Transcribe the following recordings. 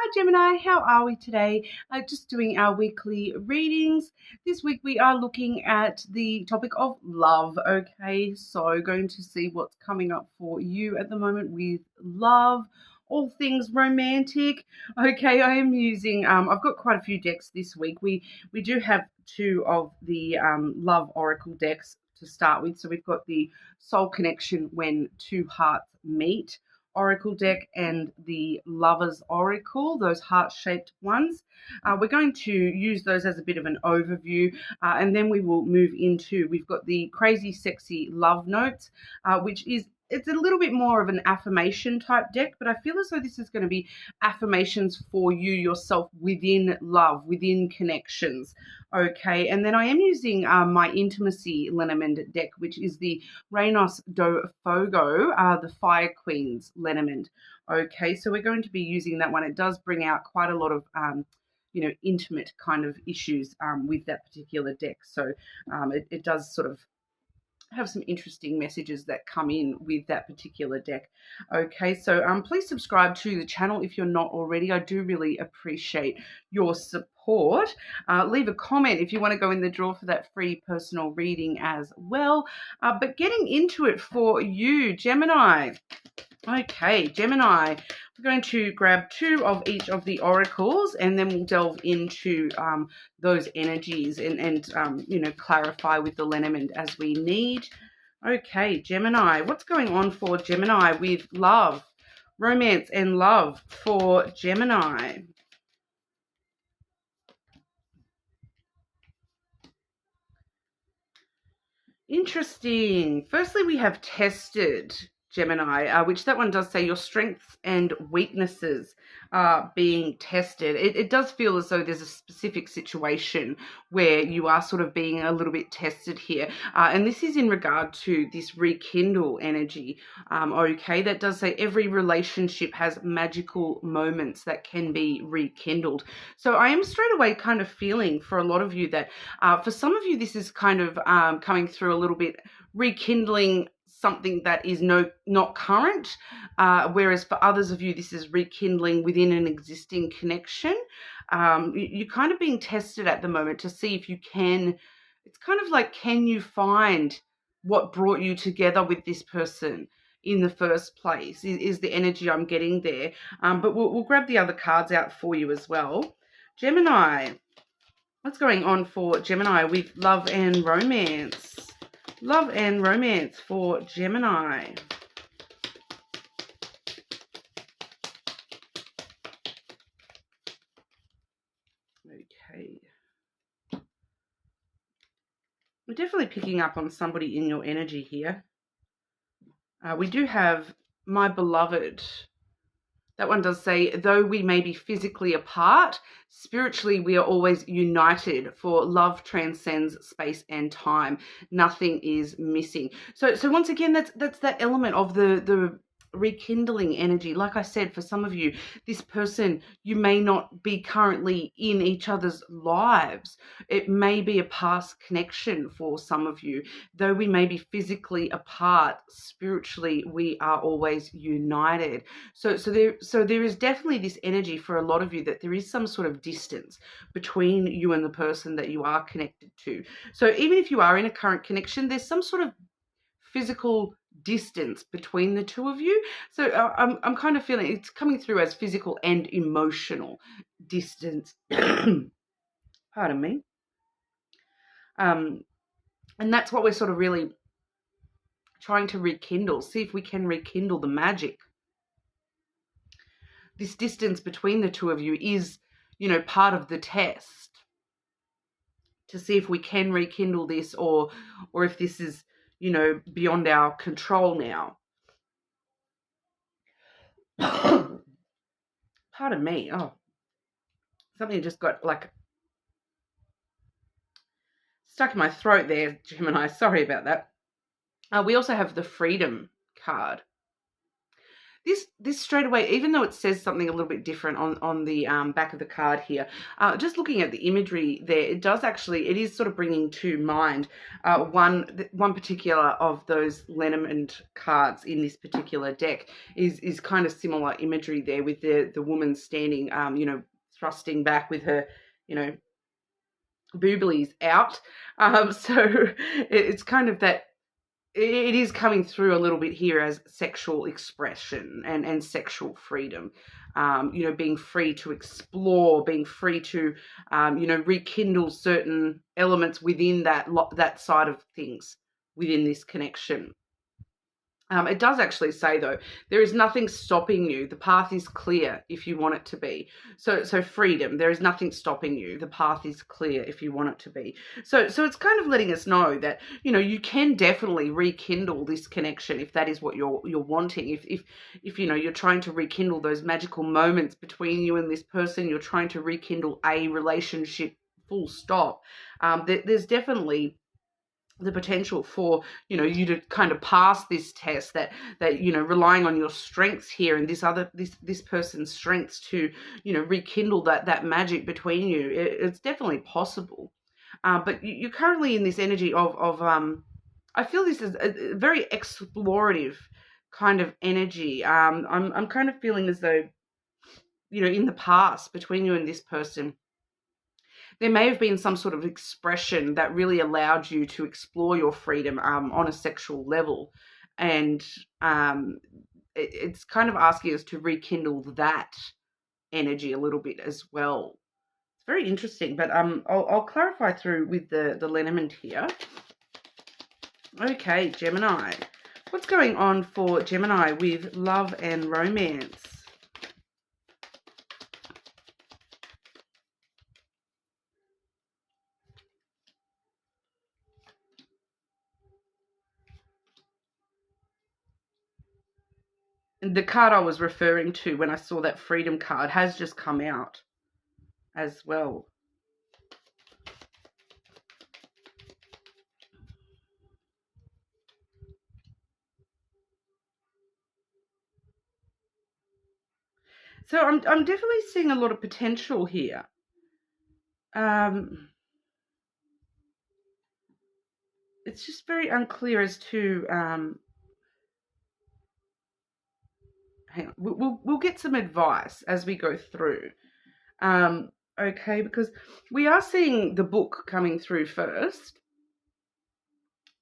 Hi Gemini, how are we today? Just doing our weekly readings. This week we are looking at the topic of love. Okay, so going to see what's coming up for you at the moment with love, all things romantic. Okay, I am using. I've got quite a few decks this week. We do have two of the love oracle decks to start with. So we've got the Soul Connection When Two Hearts Meet Oracle deck and the Lovers Oracle, those heart-shaped ones. We're going to use those as a bit of an overview, and then we will move into, we've got the Crazy Sexy Love Notes, which is, it's a little bit more of an affirmation type deck, but I feel as though this is going to be affirmations for you yourself within love, within connections. Okay, and then I am using my Intimacy Lenormand deck, which is the Reynos do Fogo, the Fire Queen's Lenormand. Okay, so we're going to be using that one. It does bring out quite a lot of intimate kind of issues with that particular deck. So it does sort of have some interesting messages that come in with that particular deck. Okay, so please subscribe to the channel if you're not already. I do really appreciate your support. Leave a comment if you want to go in the draw for that free personal reading as well. But getting into it for you, Gemini. Okay, Gemini, we're going to grab two of each of the oracles and then we'll delve into those energies and clarify with the Lenormand as we need. Okay, Gemini, what's going on for Gemini with love, romance and love for Gemini? Interesting. Firstly, we have tested, Gemini, which that one does say your strengths and weaknesses are being tested. It does feel as though there's a specific situation where you are sort of being a little bit tested here. And this is in regard to this rekindle energy. Okay, that does say every relationship has magical moments that can be rekindled. So I am straight away kind of feeling for a lot of you that for some of you, this is kind of coming through a little bit rekindling something that is not current, whereas for others of you, this is rekindling within an existing connection. You're kind of being tested at the moment to see if you can, it's kind of like, can you find what brought you together with this person in the first place, is the energy I'm getting there. But we'll grab the other cards out for you as well. Gemini, what's going on for Gemini with love and romance? Love and romance for Gemini. Okay. We're definitely picking up on somebody in your energy here. We do have my beloved. That one does say, though we may be physically apart, spiritually we are always united, for love transcends space and time. Nothing is missing. So once again, that's that element of the rekindling energy. Like I said, for some of you, this person, you may not be currently in each other's lives. It may be a past connection for some of you. Though we may be physically apart, spiritually we are always united. So there is definitely this energy for a lot of you that there is some sort of distance between you and the person that you are connected to. So even if you are in a current connection, there's some sort of physical distance between the two of you. So I'm kind of feeling it's coming through as physical and emotional distance. Pardon me. And that's what we're sort of really trying to rekindle. See if we can rekindle the magic. This distance between the two of you is, part of the test to see if we can rekindle this or if this is, beyond our control now. Pardon me. Oh, something just got like stuck in my throat there, Gemini. Sorry about that. We also have the Freedom card. this straight away, even though it says something a little bit different on the back of the card here, just looking at the imagery there, it is sort of bringing to mind one particular of those Lenormand cards in this particular deck is kind of similar imagery there, with the woman standing, thrusting back with her, booblies out. So it's kind of that. It is coming through a little bit here as sexual expression and sexual freedom, being free to explore, being free to, rekindle certain elements within that side of things within this connection. It does actually say, though, there is nothing stopping you. The path is clear if you want it to be. So freedom, there is nothing stopping you. The path is clear if you want it to be. So it's kind of letting us know that, you can definitely rekindle this connection if that is what you're wanting. If you're trying to rekindle those magical moments between you and this person, you're trying to rekindle a relationship, full stop. There's definitely the potential for you to kind of pass this test, that relying on your strengths here and this person's strengths to rekindle that magic between you. It's definitely possible, but you're currently in this energy of I feel this is a very explorative kind of energy. I'm kind of feeling as though in the past between you and this person, there may have been some sort of expression that really allowed you to explore your freedom on a sexual level. And it's kind of asking us to rekindle that energy a little bit as well. It's very interesting, but I'll clarify through with the Lenormand here. Okay, Gemini. What's going on for Gemini with love and romance? The card I was referring to when I saw that freedom card has just come out as well. So I'm definitely seeing a lot of potential here. It's just very unclear as to hang on, we'll get some advice as we go through. Okay, because we are seeing the book coming through first.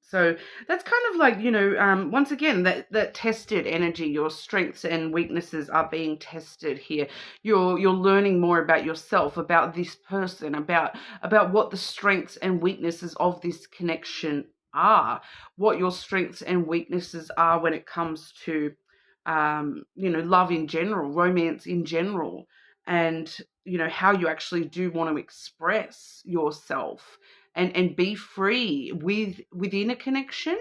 So that's kind of like, once again, that tested energy, your strengths and weaknesses are being tested here. You're learning more about yourself, about this person, about what the strengths and weaknesses of this connection are, what your strengths and weaknesses are when it comes to, love in general, romance in general, and, how you actually do want to express yourself and be free within a connection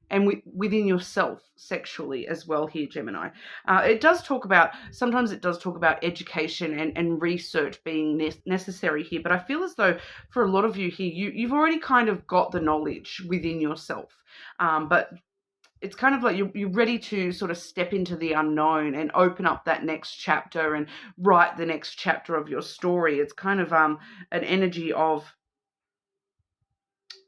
and within yourself sexually as well here, Gemini. Sometimes it does talk about education and research being necessary here, but I feel as though for a lot of you here, you've already kind of got the knowledge within yourself, but it's kind of like you're ready to sort of step into the unknown and open up that next chapter and write the next chapter of your story. It's kind of an energy of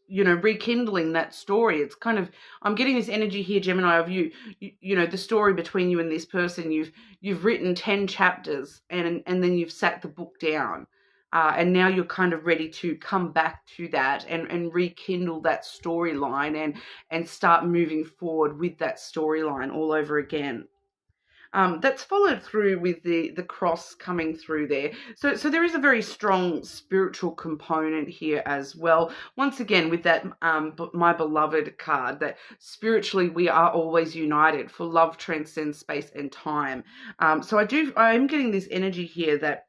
rekindling that story. It's kind of, I'm getting this energy here, Gemini, of you the story between you and this person. You've written 10 chapters and then you've sat the book down, and now you're kind of ready to come back to that and rekindle that storyline and start moving forward with that storyline all over again. That's followed through with the cross coming through there. So there is a very strong spiritual component here as well. Once again, with that my beloved card, that spiritually we are always united, for love transcends space and time. So I am getting this energy here that,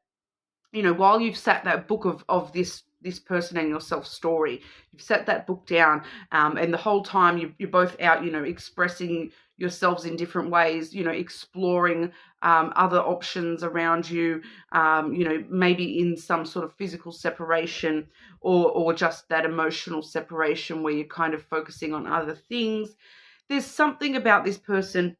while you've sat that book of this person and yourself story, you've set that book down, and the whole time you're both out, expressing yourselves in different ways, exploring other options around you, maybe in some sort of physical separation or just that emotional separation where you're kind of focusing on other things. There's something about this person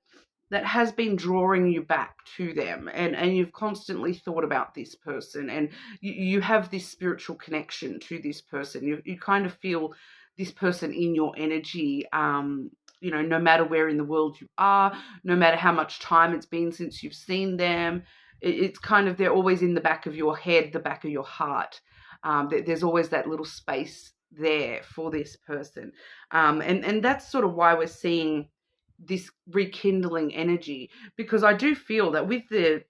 that has been drawing you back to them, and you've constantly thought about this person, and you have this spiritual connection to this person. You kind of feel this person in your energy, no matter where in the world you are, no matter how much time it's been since you've seen them. It's kind of, they're always in the back of your head, the back of your heart. There's always that little space there for this person. And that's sort of why we're seeing this rekindling energy, because I do feel that with the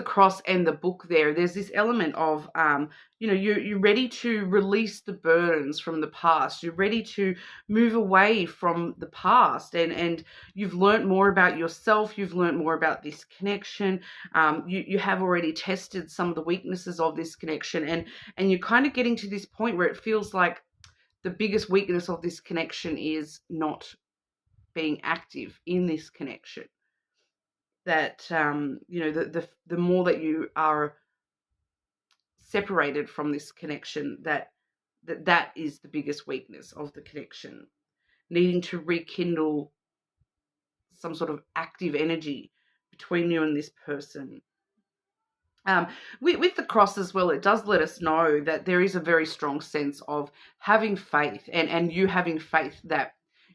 cross and the book there's this element of, you're ready to release the burdens from the past. You're ready to move away from the past, and you've learned more about yourself. You've learned more about this connection. You have already tested some of the weaknesses of this connection, and you're kind of getting to this point where it feels like the biggest weakness of this connection is not being active in this connection. That the more that you are separated from this connection, that is the biggest weakness of the connection. Needing to rekindle some sort of active energy between you and this person. With the cross as well, it does let us know that there is a very strong sense of having faith, and you having faith that,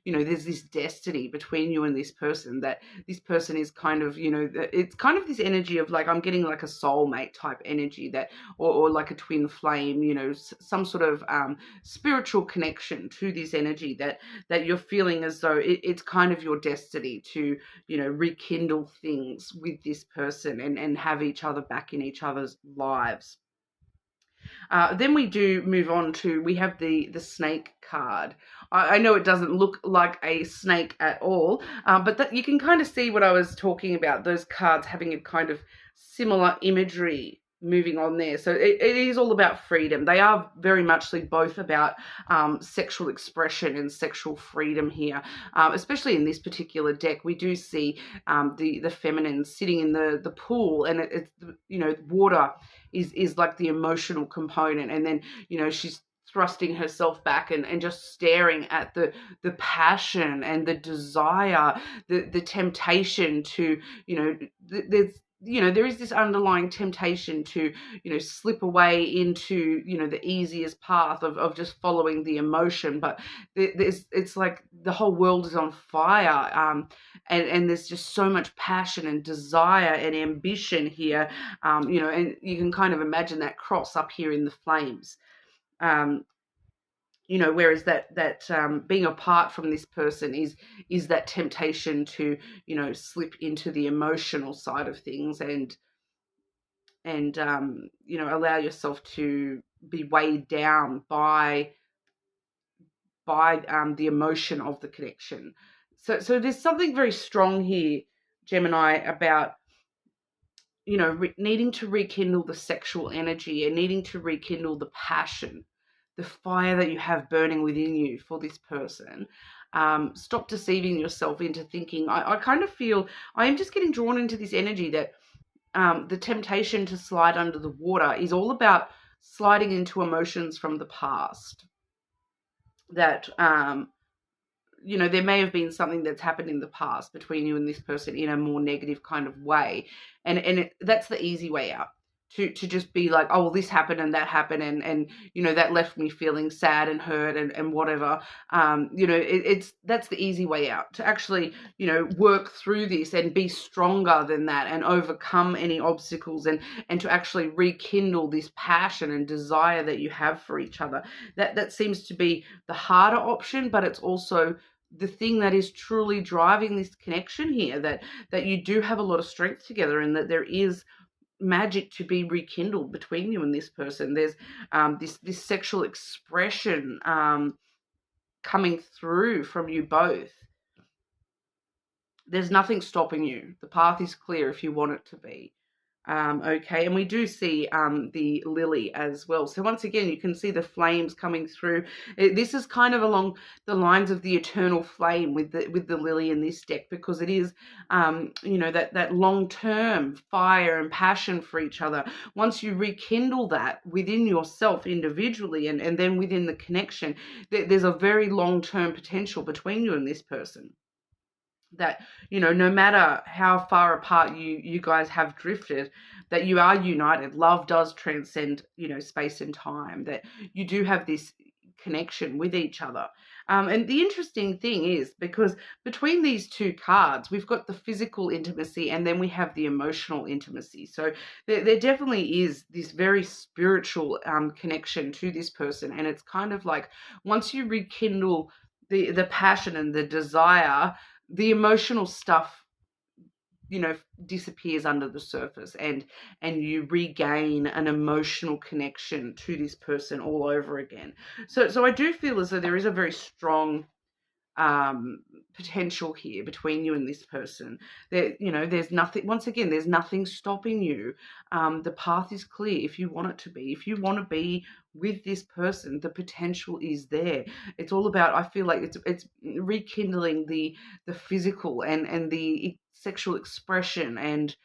there's this destiny between you and this person, that this person is kind of, it's kind of this energy of like, I'm getting like a soulmate type energy, that, or like a twin flame, some sort of spiritual connection to this energy that you're feeling as though it's kind of your destiny to, rekindle things with this person and have each other back in each other's lives. Then we do move on to, we have the snake card. I know it doesn't look like a snake at all, but that you can kind of see what I was talking about, those cards having a kind of similar imagery moving on there. So it is all about freedom. They are very muchly both about sexual expression and sexual freedom here, especially in this particular deck. We do see the feminine sitting in the pool, and it's water is like the emotional component, and then she's thrusting herself back and just staring at the passion and the desire, the temptation to, there is this underlying temptation to, slip away into, the easiest path of just following the emotion. But it's like the whole world is on fire, and there's just so much passion and desire and ambition here, and you can kind of imagine that cross up here in the flames. Whereas that being apart from this person is that temptation to, slip into the emotional side of things, and allow yourself to be weighed down by the emotion of the connection. So there's something very strong here, Gemini, about needing to rekindle the sexual energy and needing to rekindle the passion, the fire that you have burning within you for this person. Stop deceiving yourself into thinking. I kind of feel, I am just getting drawn into this energy that the temptation to slide under the water is all about sliding into emotions from the past. That, there may have been something that's happened in the past between you and this person in a more negative kind of way. And that's the easy way out. To just be like, oh, well, this happened and that happened, and that left me feeling sad and hurt and whatever. That's the easy way out. To actually, work through this and be stronger than that and overcome any obstacles, and to actually rekindle this passion and desire that you have for each other. That seems to be the harder option, but it's also the thing that is truly driving this connection here, that you do have a lot of strength together, and that there is magic to be rekindled between you and this person. There's this sexual expression coming through from you both. There's nothing stopping you. The path is clear if you want it to be. Okay, and we do see the lily as well. So once again, you can see the flames coming through. This is kind of along the lines of the eternal flame with the lily in this deck, because it is, that long-term fire and passion for each other. Once you rekindle that within yourself individually, and then within the connection, there's a very long-term potential between you and this person. that, no matter how far apart you guys have drifted, that you are united. Love does transcend, space and time, that you do have this connection with each other. And the interesting thing is, because between these two cards, we've got the physical intimacy and then we have the emotional intimacy. So there definitely is this very spiritual connection to this person. And it's kind of like, once you rekindle the passion and the desire, the emotional stuff, disappears under the surface, and you regain an emotional connection to this person all over again. So I do feel as though there is a very strong potential here between you and this person. There's nothing, once again, there's nothing stopping you. The path is clear if you want it to be. If you want to be with this person, the potential is there. It's all about, I feel like it's rekindling the physical and the sexual expression. And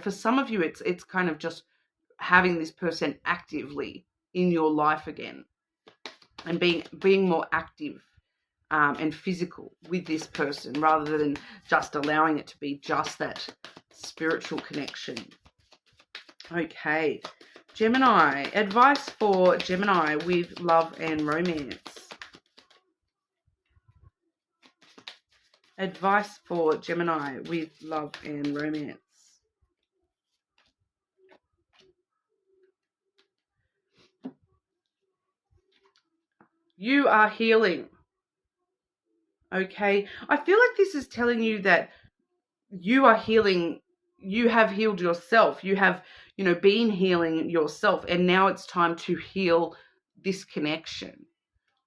for some of you, it's kind of just having this person actively in your life again, and being more active and physical with this person, rather than just allowing it to be just that spiritual connection. Okay, Gemini, advice for Gemini with love and romance. Advice for Gemini with love and romance. You are healing. Okay, I feel like this is telling you that you are healing. You have healed yourself. You have, been healing yourself, and now it's time to heal this connection.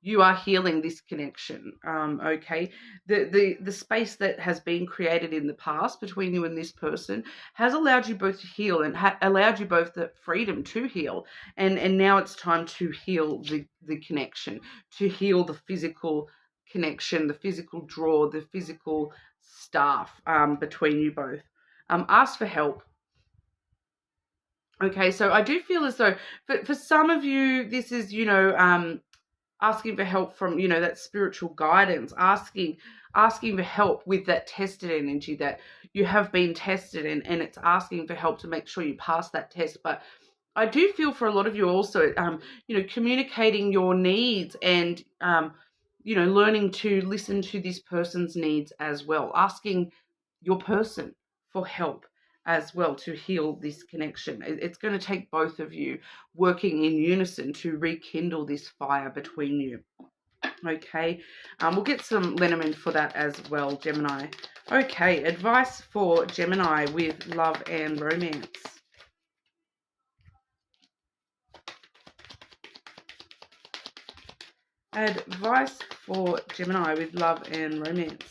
You are healing this connection. Okay, the space that has been created in the past between you and this person has allowed you both to heal, and allowed you both the freedom to heal. And now it's time to heal the connection, to heal the physical connection, the physical draw, the physical stuff between you both. Ask for help. Okay, so I do feel as though for some of you, this is, asking for help from, that spiritual guidance, asking for help with that tested energy, that you have been tested, and it's asking for help to make sure you pass that test. But I do feel for a lot of you also, communicating your needs, and, learning to listen to this person's needs as well, asking your person for help as well to heal this connection. It's going to take both of you working in unison to rekindle this fire between you. Okay, we'll get some Lenormand for that as well, Gemini. Okay, advice for Gemini with love and romance. Advice for Gemini with love and romance.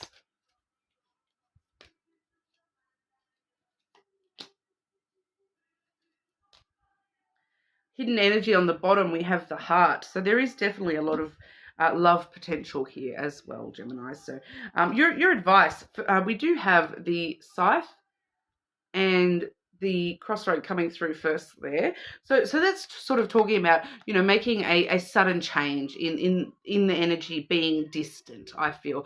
Hidden energy on the bottom, we have the heart. So there is definitely a lot of love potential here as well, Gemini. So your advice, we do have the scythe and the crossroad coming through first there. So that's sort of talking about, making a sudden change in the energy, being distant, I feel.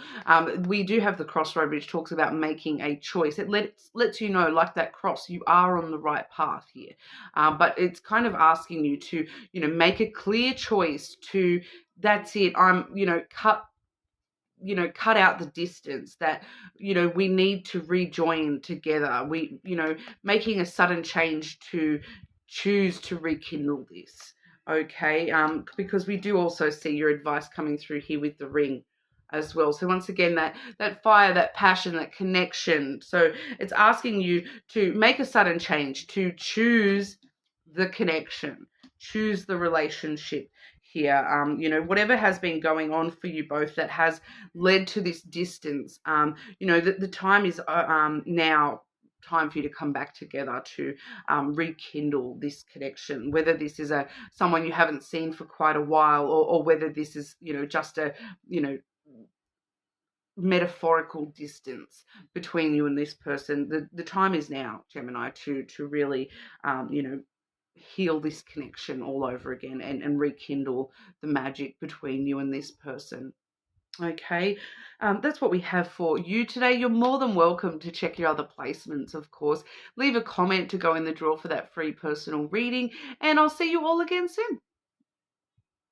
We do have the crossroad, which talks about making a choice. It lets you know, like that cross, you are on the right path here. But it's kind of asking you to, make a clear choice to, that's it, I'm, cut out the distance, that, we need to rejoin together. We, making a sudden change to choose to rekindle this. Okay, because we do also see your advice coming through here with the ring as well. So once again, that fire, that passion, that connection. So it's asking you to make a sudden change, to choose the connection, choose the relationship here. Whatever has been going on for you both that has led to this distance, the time is now time for you to come back together to rekindle this connection, whether this is someone you haven't seen for quite a while, or whether this is, just a, metaphorical distance between you and this person. The time is now, Gemini, to really, heal this connection all over again, and rekindle the magic between you and this person. Okay, that's what we have for you today. You're more than welcome to check your other placements, of course. Leave a comment to go in the draw for that free personal reading, and I'll see you all again soon.